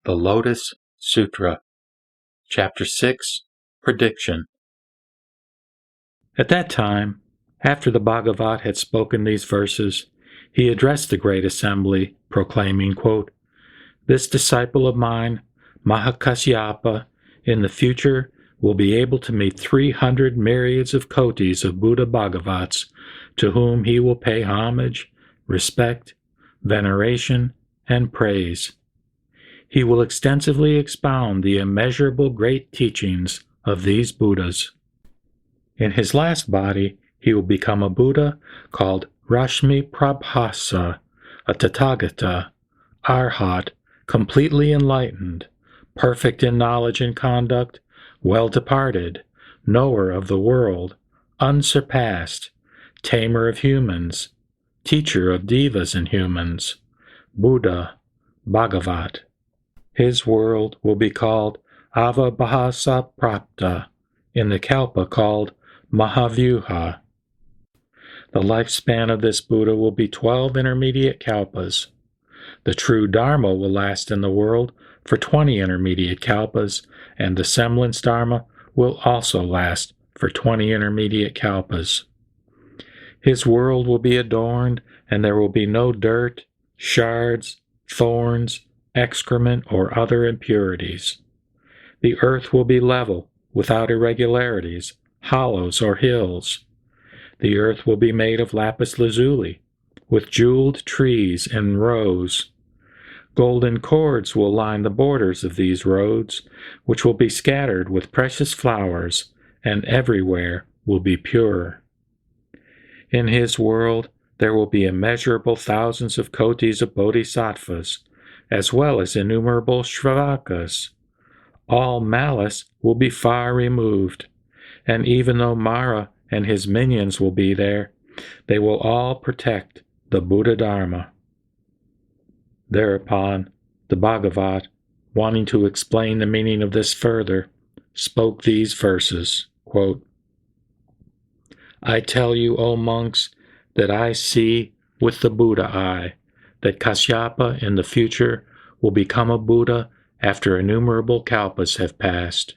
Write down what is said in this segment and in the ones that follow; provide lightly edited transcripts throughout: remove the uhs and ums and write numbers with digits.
The Lotus Sutra, Chapter 6, Prediction. At that time, after the Bhagavat had spoken these verses, he addressed the great assembly, proclaiming, quote, "This disciple of mine, Mahakasyapa, in the future will be able to meet 300 myriads of kotis of Buddha Bhagavats, to whom he will pay homage, respect, veneration, and praise. He will extensively expound the immeasurable great teachings of these Buddhas. In his last body, he will become a Buddha called Rashmi Prabhasa, a Tathagata, Arhat, completely enlightened, perfect in knowledge and conduct, well-departed, knower of the world, unsurpassed, tamer of humans, teacher of devas and humans, Buddha, Bhagavat. His world will be called Avabhasa Prapta, in the Kalpa called Mahavyuha. The lifespan of this Buddha will be 12 intermediate kalpas. The true Dharma will last in the world for 20 intermediate kalpas, and the semblance Dharma will also last for 20 intermediate kalpas. His world will be adorned, and there will be no dirt, shards, thorns, excrement, or other impurities. The earth will be level, without irregularities, hollows, or hills. The earth will be made of lapis lazuli, with jeweled trees in rows. Golden cords will line the borders of these roads, which will be scattered with precious flowers, and everywhere will be pure. In his world there will be immeasurable thousands of kotis of bodhisattvas, as well as innumerable Shravakas. All malice will be far removed, and even though Mara and his minions will be there, they will all protect the Buddha Dharma." Thereupon, the Bhagavat, wanting to explain the meaning of this further, spoke these verses, quote, "I tell you, O monks, that I see with the Buddha eye that Kasyapa in the future will become a Buddha after innumerable kalpas have passed.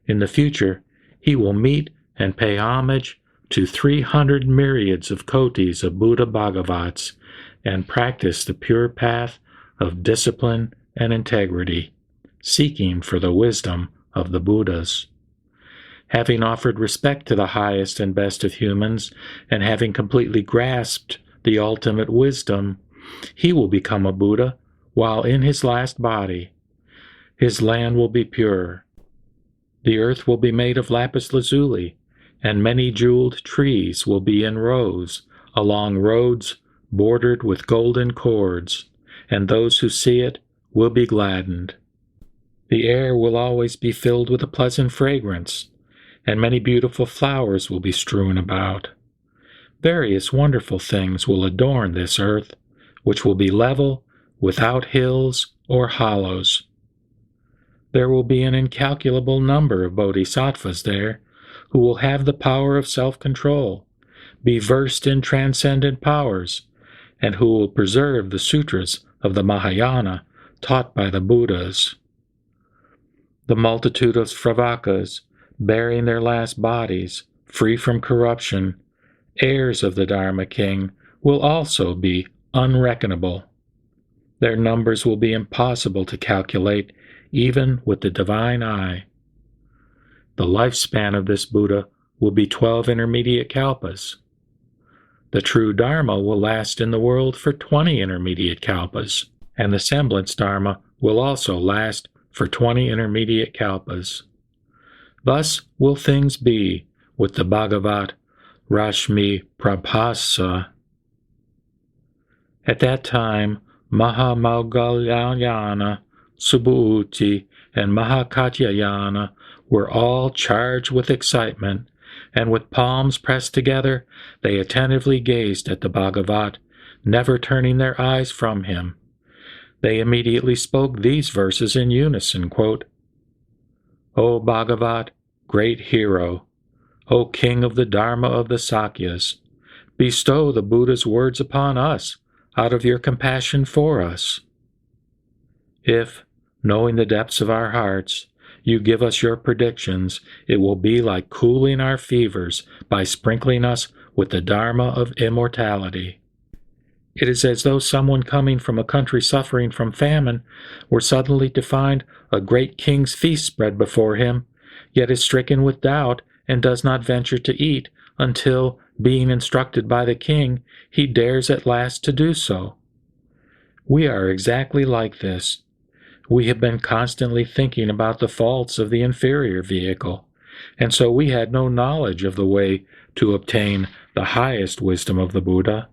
In the future, he will meet and pay homage to 300 myriads of kotis of Buddha Bhagavats and practice the pure path of discipline and integrity, seeking for the wisdom of the Buddhas. Having offered respect to the highest and best of humans, and having completely grasped the ultimate wisdom, he will become a Buddha while in his last body. His land will be pure. The earth will be made of lapis lazuli, and many jeweled trees will be in rows along roads bordered with golden cords, and those who see it will be gladdened. The air will always be filled with a pleasant fragrance, and many beautiful flowers will be strewn about. Various wonderful things will adorn this earth, which will be level, without hills or hollows. There will be an incalculable number of bodhisattvas there, who will have the power of self-control, be versed in transcendent powers, and who will preserve the sutras of the Mahayana taught by the Buddhas. The multitude of Sravakas, bearing their last bodies, free from corruption, heirs of the Dharma King, will also be unreckonable. Their numbers will be impossible to calculate even with the divine eye. The lifespan of this Buddha will be 12 intermediate kalpas. The true Dharma will last in the world for 20 intermediate kalpas, and the semblance Dharma will also last for 20 intermediate kalpas. Thus will things be with the Bhagavat Rashmi Prabhasa. At that time, Mahamaugalyayana, Subhuti, and Mahakatyayana were all charged with excitement, and with palms pressed together, they attentively gazed at the Bhagavat, never turning their eyes from him. They immediately spoke these verses in unison, quote, "O Bhagavat, great hero, O king of the Dharma of the Sakyas, bestow the Buddha's words upon us out of your compassion for us. If, knowing the depths of our hearts, you give us your predictions. It will be like cooling our fevers by sprinkling us with the Dharma of immortality. It is as though someone coming from a country suffering from famine were suddenly to find a great king's feast spread before him, yet is stricken with doubt and does not venture to eat until, being instructed by the king, he dares at last to do so. We are exactly like this. We have been constantly thinking about the faults of the inferior vehicle, and so we had no knowledge of the way to obtain the highest wisdom of the Buddha.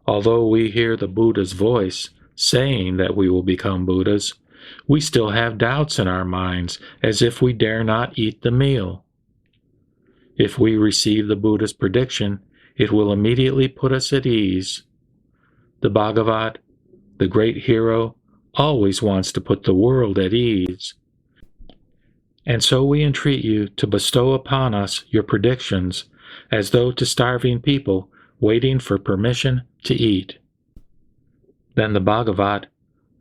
Although we hear the Buddha's voice saying that we will become Buddhas, we still have doubts in our minds as if we dare not eat the meal. If we receive the Buddha's prediction, it will immediately put us at ease. The Bhagavat, the great hero, always wants to put the world at ease. And so we entreat you to bestow upon us your predictions, as though to starving people waiting for permission to eat. Then the Bhagavat,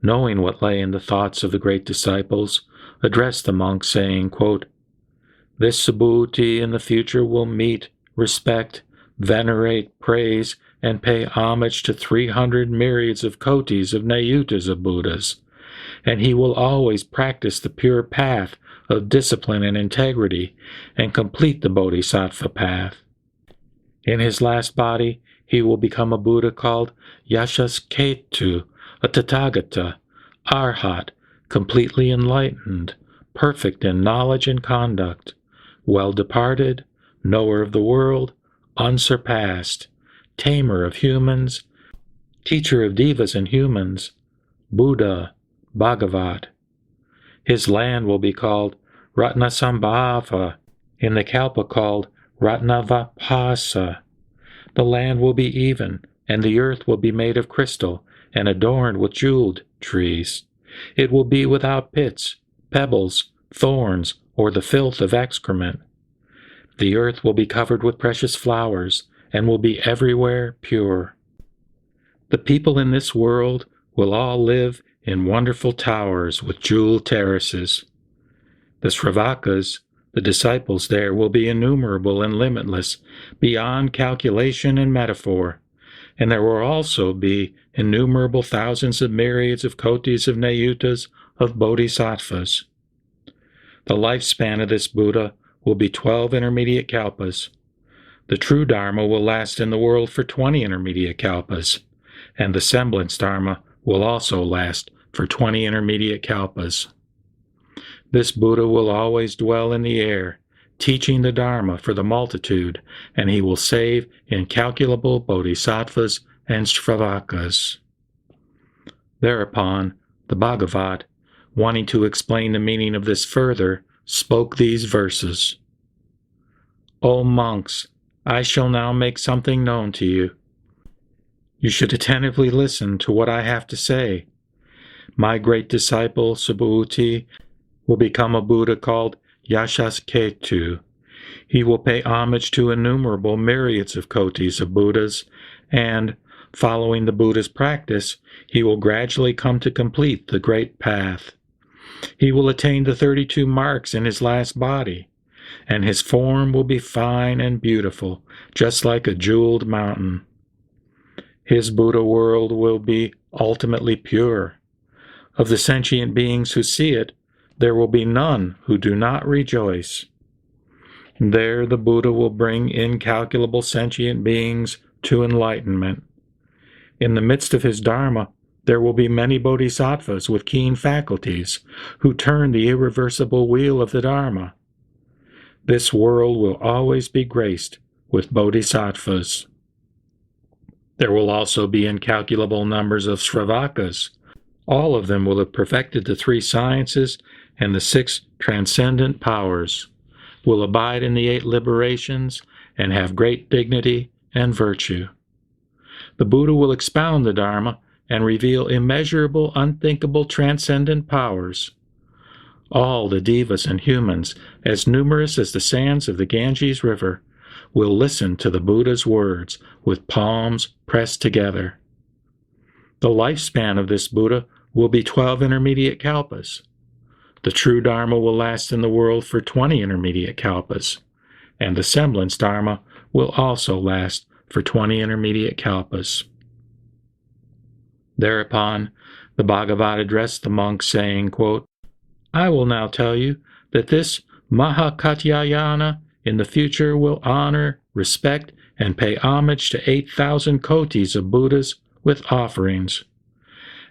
knowing what lay in the thoughts of the great disciples, addressed the monks, saying, quote, "This Subhuti in the future will meet, respect, venerate, praise, and pay homage to 300 myriads of kotis of nayutas of Buddhas, and he will always practice the pure path of discipline and integrity, and complete the Bodhisattva path. In his last body, he will become a Buddha called Yashasketu, a Tathagata, Arhat, completely enlightened, perfect in knowledge and conduct, well departed, knower of the world, unsurpassed, tamer of humans, teacher of devas and humans, Buddha, Bhagavat. His land will be called Ratnasambhava, in the Kalpa called Ratnavapasa. The land will be even, and the earth will be made of crystal and adorned with jeweled trees. It will be without pits, pebbles, thorns, or the filth of excrement. The earth will be covered with precious flowers, and will be everywhere pure. The people in this world will all live in wonderful towers with jeweled terraces. The Sravakas, the disciples there, will be innumerable and limitless, beyond calculation and metaphor, and there will also be innumerable thousands of myriads of kotis of nayutas of bodhisattvas. The lifespan of this Buddha will be 12 intermediate kalpas. The true Dharma will last in the world for 20 intermediate kalpas, and the semblance Dharma will also last for 20 intermediate kalpas. This Buddha will always dwell in the air, teaching the Dharma for the multitude, and he will save incalculable bodhisattvas and sravakas. Thereupon, the Bhagavat, wanting to explain the meaning of this further, spoke these verses. O monks, I shall now make something known to you. You should attentively listen to what I have to say. My great disciple, Subhuti, will become a Buddha called Yashasketu. He will pay homage to innumerable myriads of kotis of Buddhas, and, following the Buddha's practice, he will gradually come to complete the great path. He will attain the 32 marks in his last body, and his form will be fine and beautiful, just like a jeweled mountain. His Buddha world will be ultimately pure. Of the sentient beings who see it, there will be none who do not rejoice. There the Buddha will bring incalculable sentient beings to enlightenment. In the midst of his Dharma, there will be many bodhisattvas with keen faculties who turn the irreversible wheel of the Dharma. This world will always be graced with bodhisattvas. There will also be incalculable numbers of sravakas. All of them will have perfected the 3 sciences and the 6 transcendent powers, will abide in the 8 liberations, and have great dignity and virtue. The Buddha will expound the Dharma and reveal immeasurable, unthinkable, transcendent powers. All the devas and humans, as numerous as the sands of the Ganges River, will listen to the Buddha's words with palms pressed together. The lifespan of this Buddha will be 12 intermediate kalpas. The true Dharma will last in the world for 20 intermediate kalpas, and the semblance Dharma will also last for 20 intermediate kalpas. Thereupon, the Bhagavat addressed the monks, saying, quote, I will now tell you that this Mahakatyayana in the future will honor, respect, and pay homage to 8,000 kotis of Buddhas with offerings.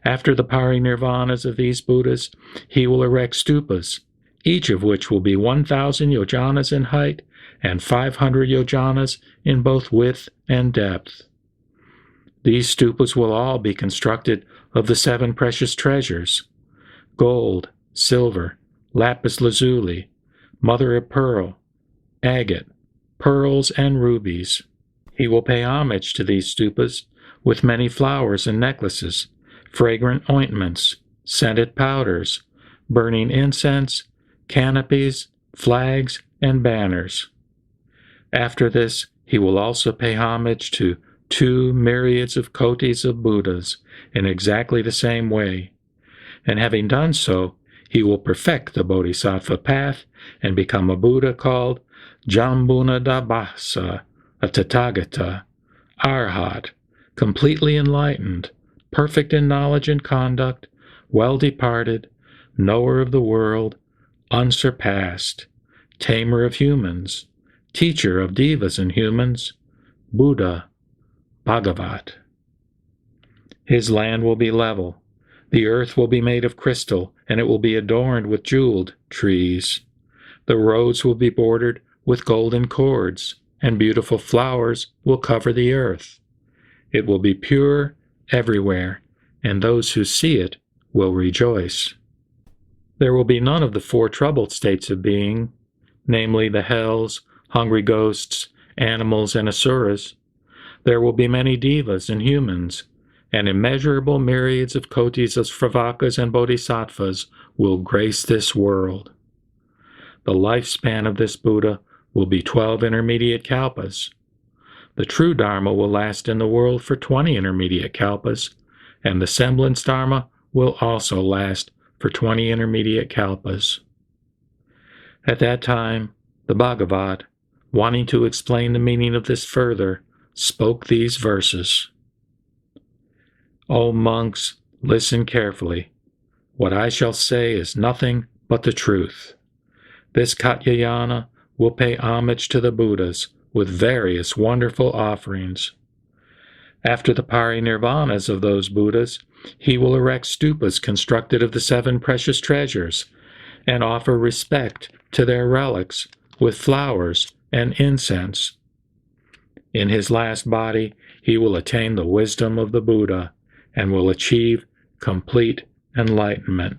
After the parinirvanas of these Buddhas, he will erect stupas, each of which will be 1,000 yojanas in height and 500 yojanas in both width and depth. These stupas will all be constructed of the 7 precious treasures: gold, silver, lapis lazuli, mother of pearl, agate, pearls, and rubies. He will pay homage to these stupas with many flowers and necklaces, fragrant ointments, scented powders, burning incense, canopies, flags, and banners. After this, he will also pay homage to 2 myriads of kotis of Buddhas in exactly the same way, and having done so, he will perfect the Bodhisattva path and become a Buddha called Jambunadabhasa, a Tathagata, Arhat, completely enlightened, perfect in knowledge and conduct, well-departed, knower of the world, unsurpassed, tamer of humans, teacher of devas and humans, Buddha, Bhagavat. His land will be level. The earth will be made of crystal, and it will be adorned with jeweled trees. The roads will be bordered with golden cords, and beautiful flowers will cover the earth. It will be pure everywhere, and those who see it will rejoice. There will be none of the 4 troubled states of being, namely the hells, hungry ghosts, animals, and asuras. There will be many devas and humans, and immeasurable myriads of kotis of sravakas and bodhisattvas will grace this world. The lifespan of this Buddha will be 12 intermediate kalpas. The true Dharma will last in the world for 20 intermediate kalpas, and the semblance Dharma will also last for 20 intermediate kalpas. At that time, the Bhagavat, wanting to explain the meaning of this further, spoke these verses. O monks, listen carefully. What I shall say is nothing but the truth. This Katyayana will pay homage to the Buddhas with various wonderful offerings. After the parinirvanas of those Buddhas, he will erect stupas constructed of the 7 precious treasures, and offer respect to their relics with flowers and incense. In his last body, he will attain the wisdom of the Buddha and will achieve complete enlightenment.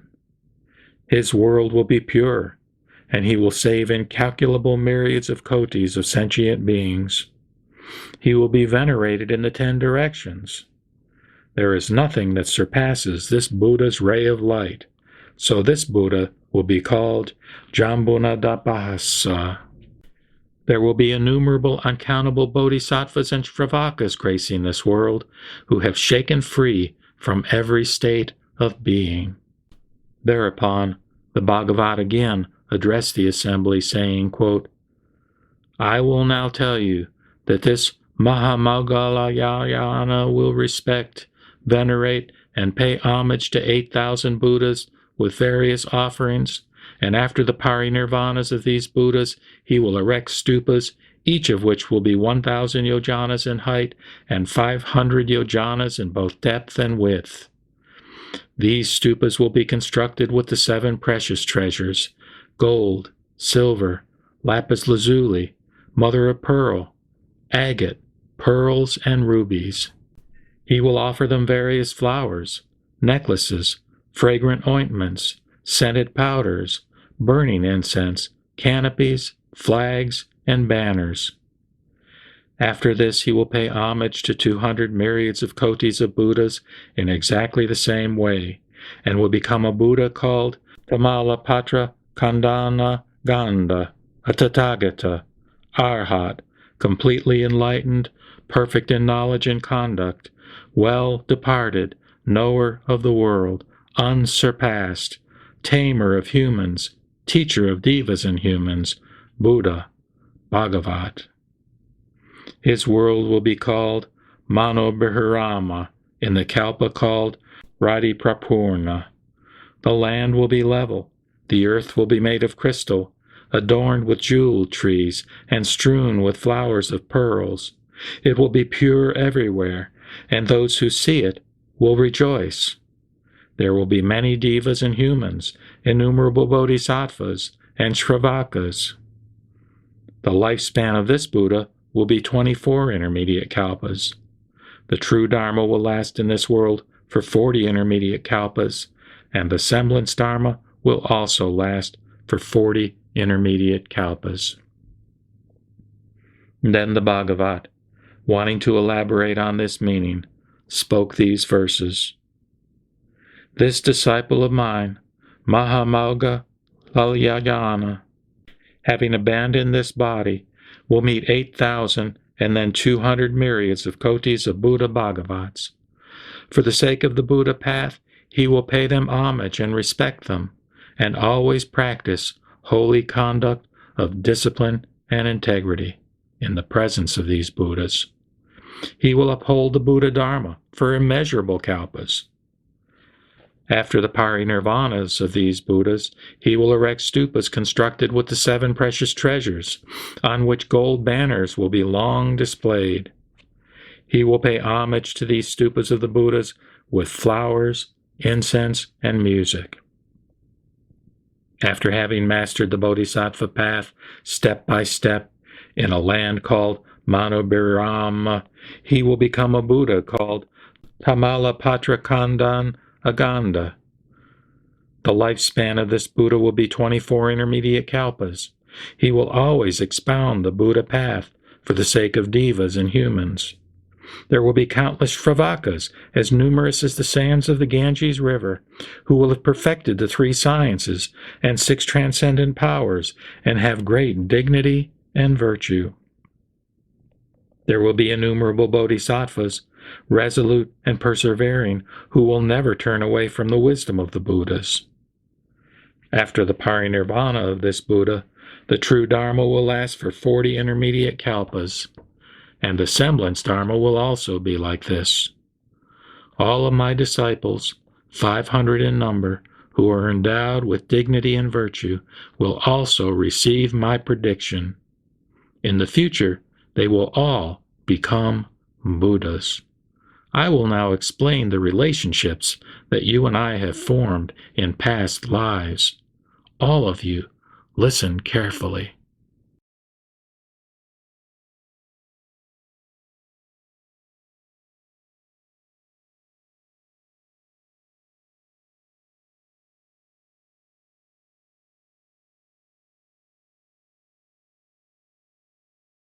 His world will be pure, and he will save incalculable myriads of kotis of sentient beings. He will be venerated in the 10 directions. There is nothing that surpasses this Buddha's ray of light, so this Buddha will be called Jambunadabhasa. There will be innumerable, uncountable bodhisattvas and sravakas gracing this world, who have shaken free from every state of being. Thereupon, the Bhagavat again addressed the assembly, saying, quote, I will now tell you that this Mahamaugalayana will respect, venerate, and pay homage to 8,000 Buddhas with various offerings, and after the parinirvanas of these Buddhas, he will erect stupas, each of which will be 1,000 yojanas in height and 500 yojanas in both depth and width. These stupas will be constructed with the 7 precious treasures: gold, silver, lapis lazuli, mother of pearl, agate, pearls, and rubies. He will offer them various flowers, necklaces, fragrant ointments, scented powders, burning incense, canopies, flags, and banners. After this, he will pay homage to 200 myriads of kotis of Buddhas in exactly the same way, and will become a Buddha called Kamalapatra Khandana Ganda, a Tathagata, Arhat, completely enlightened, perfect in knowledge and conduct, well departed, knower of the world, unsurpassed, tamer of humans, teacher of devas and humans, Buddha, Bhagavat. His world will be called Manobhirama, in the Kalpa called Radiprapurna. The land will be level, the earth will be made of crystal, adorned with jeweled trees and strewn with flowers of pearls. It will be pure everywhere, and those who see it will rejoice. There will be many devas and humans, innumerable bodhisattvas and shravakas. The lifespan of this Buddha will be 24 intermediate kalpas. The true Dharma will last in this world for 40 intermediate kalpas, and the semblance Dharma will also last for 40 intermediate kalpas. Then the Bhagavat, wanting to elaborate on this meaning, spoke these verses. This disciple of mine, Mahamogga Lalyayana, having abandoned this body, will meet 8,000 and then 200 myriads of kotis of Buddha Bhagavats. For the sake of the Buddha path, he will pay them homage and respect them, and always practice holy conduct of discipline and integrity in the presence of these Buddhas. He will uphold the Buddha Dharma for immeasurable kalpas. After the parinirvanas of these Buddhas, he will erect stupas constructed with the 7 precious treasures, on which gold banners will be long displayed. He will pay homage to these stupas of the Buddhas with flowers, incense, and music. After having mastered the Bodhisattva path step by step in a land called Manobhirama, he will become a Buddha called Tamalapatra Aganda. The lifespan of this Buddha will be 24 intermediate kalpas. He will always expound the Buddha path for the sake of devas and humans. There will be countless shravakas, as numerous as the sands of the Ganges River, who will have perfected the 3 sciences and 6 transcendent powers, and have great dignity and virtue. There will be innumerable bodhisattvas, resolute and persevering, who will never turn away from the wisdom of the Buddhas. After the parinirvana of this Buddha, the true Dharma will last for 40 intermediate kalpas, and the semblance Dharma will also be like this. All of my disciples, 500 in number, who are endowed with dignity and virtue, will also receive my prediction. In the future, they will all become Buddhas. I will now explain the relationships that you and I have formed in past lives. All of you, listen carefully.